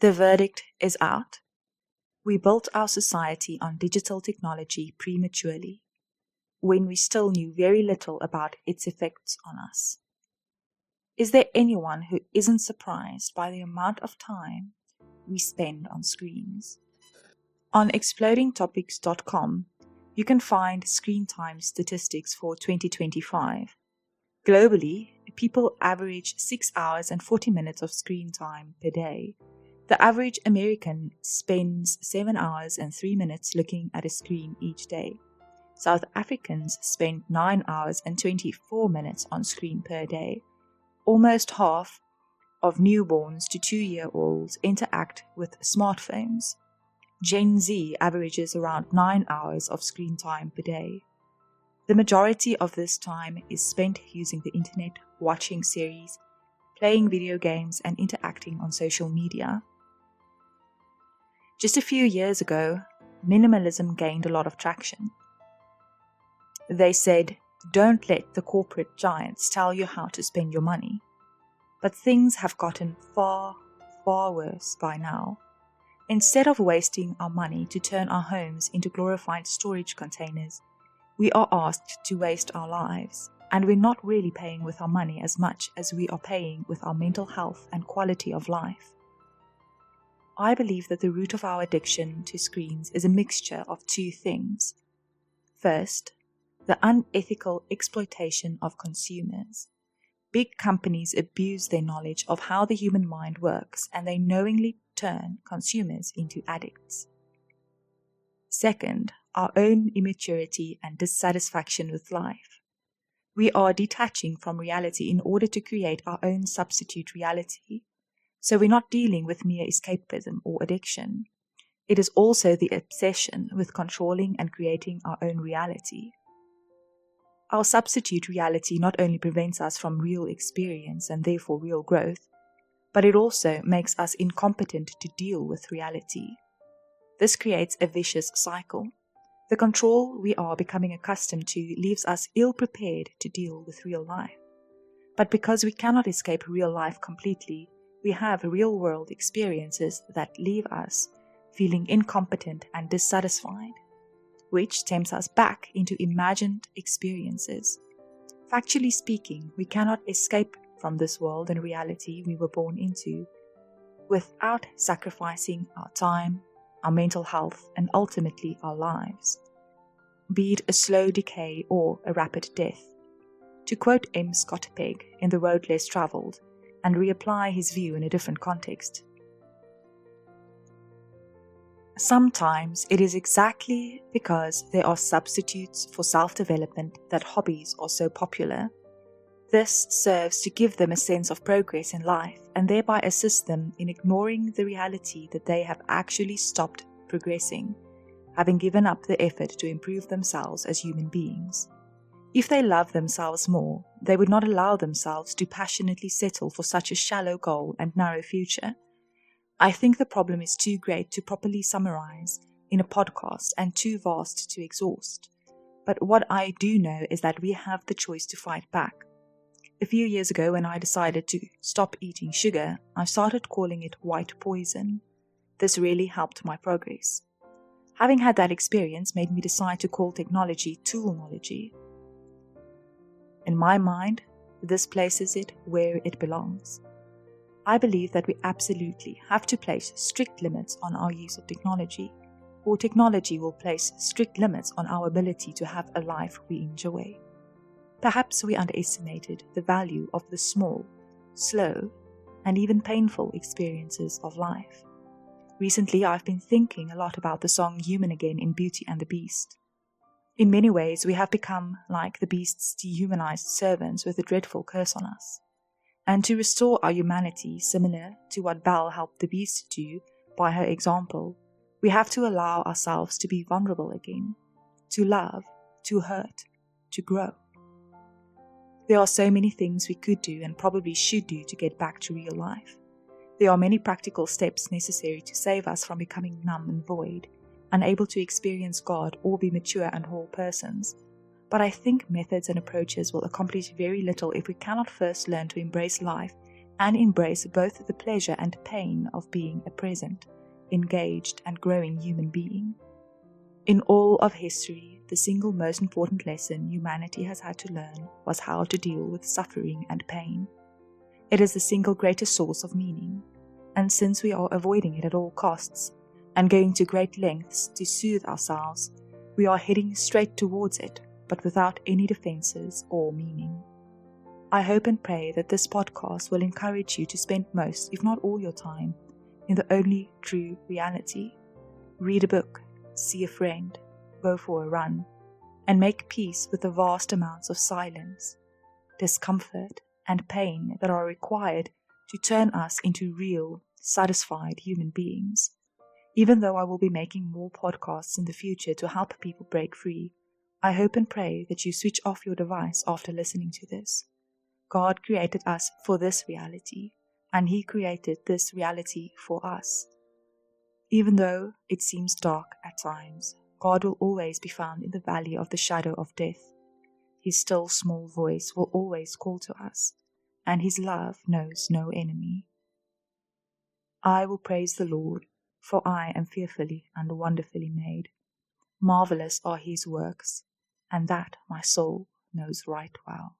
The verdict is out. We built our society on digital technology prematurely, when we still knew very little about its effects on us. Is there anyone who isn't surprised by the amount of time we spend on screens? On explodingtopics.com, you can find screen time statistics for 2025. Globally, people average 6 hours and 40 minutes of screen time per day. The average American spends 7 hours and 3 minutes looking at a screen each day. South Africans spend 9 hours and 24 minutes on screen per day. Almost half of newborns to 2-year-olds interact with smartphones. Gen Z averages around 9 hours of screen time per day. The majority of this time is spent using the internet, watching series, playing video games, and interacting on social media. Just a few years ago, minimalism gained a lot of traction. They said, don't let the corporate giants tell you how to spend your money. But things have gotten far, far worse by now. Instead of wasting our money to turn our homes into glorified storage containers, we are asked to waste our lives, and we're not really paying with our money as much as we are paying with our mental health and quality of life. I believe that the root of our addiction to screens is a mixture of two things. First, the unethical exploitation of consumers. Big companies abuse their knowledge of how the human mind works, and they knowingly turn consumers into addicts. Second, our own immaturity and dissatisfaction with life. We are detaching from reality in order to create our own substitute reality. So we're not dealing with mere escapism or addiction. It is also the obsession with controlling and creating our own reality. Our substitute reality not only prevents us from real experience and therefore real growth, but it also makes us incompetent to deal with reality. This creates a vicious cycle. The control we are becoming accustomed to leaves us ill-prepared to deal with real life. But because we cannot escape real life completely, we have real-world experiences that leave us feeling incompetent and dissatisfied, which tempts us back into imagined experiences. Factually speaking, we cannot escape from this world and reality we were born into without sacrificing our time, our mental health, and ultimately our lives, be it a slow decay or a rapid death. To quote M. Scott Pegg in The Road Less Traveled, and reapply his view in a different context. Sometimes it is exactly because there are substitutes for self-development that hobbies are so popular. This serves to give them a sense of progress in life and thereby assist them in ignoring the reality that they have actually stopped progressing, having given up the effort to improve themselves as human beings. If they love themselves more, they would not allow themselves to passionately settle for such a shallow goal and narrow future. I think the problem is too great to properly summarize in a podcast and too vast to exhaust. But what I do know is that we have the choice to fight back. A few years ago, when I decided to stop eating sugar, I started calling it white poison. This really helped my progress. Having had that experience made me decide to call technology toolnology. In my mind, this places it where it belongs. I believe that we absolutely have to place strict limits on our use of technology, or technology will place strict limits on our ability to have a life we enjoy. Perhaps we underestimated the value of the small, slow, and even painful experiences of life. Recently, I've been thinking a lot about the song Human Again in Beauty and the Beast. In many ways, we have become like the beast's dehumanized servants with a dreadful curse on us. And to restore our humanity, similar to what Belle helped the beast do by her example, we have to allow ourselves to be vulnerable again, to love, to hurt, to grow. There are so many things we could do and probably should do to get back to real life. There are many practical steps necessary to save us from becoming numb and void, unable to experience God or be mature and whole persons. But I think methods and approaches will accomplish very little if we cannot first learn to embrace life and embrace both the pleasure and pain of being a present, engaged, and growing human being. In all of history, the single most important lesson humanity has had to learn was how to deal with suffering and pain. It is the single greatest source of meaning, and since we are avoiding it at all costs and going to great lengths to soothe ourselves, we are heading straight towards it, but without any defenses or meaning. I hope and pray that this podcast will encourage you to spend most, if not all, your time in the only true reality. Read a book, see a friend, go for a run, and make peace with the vast amounts of silence, discomfort, and pain that are required to turn us into real, satisfied human beings. Even though I will be making more podcasts in the future to help people break free, I hope and pray that you switch off your device after listening to this. God created us for this reality, and He created this reality for us. Even though it seems dark at times, God will always be found in the valley of the shadow of death. His still small voice will always call to us, and His love knows no enemy. I will praise the Lord, for I am fearfully and wonderfully made. Marvelous are His works, and that my soul knows right well.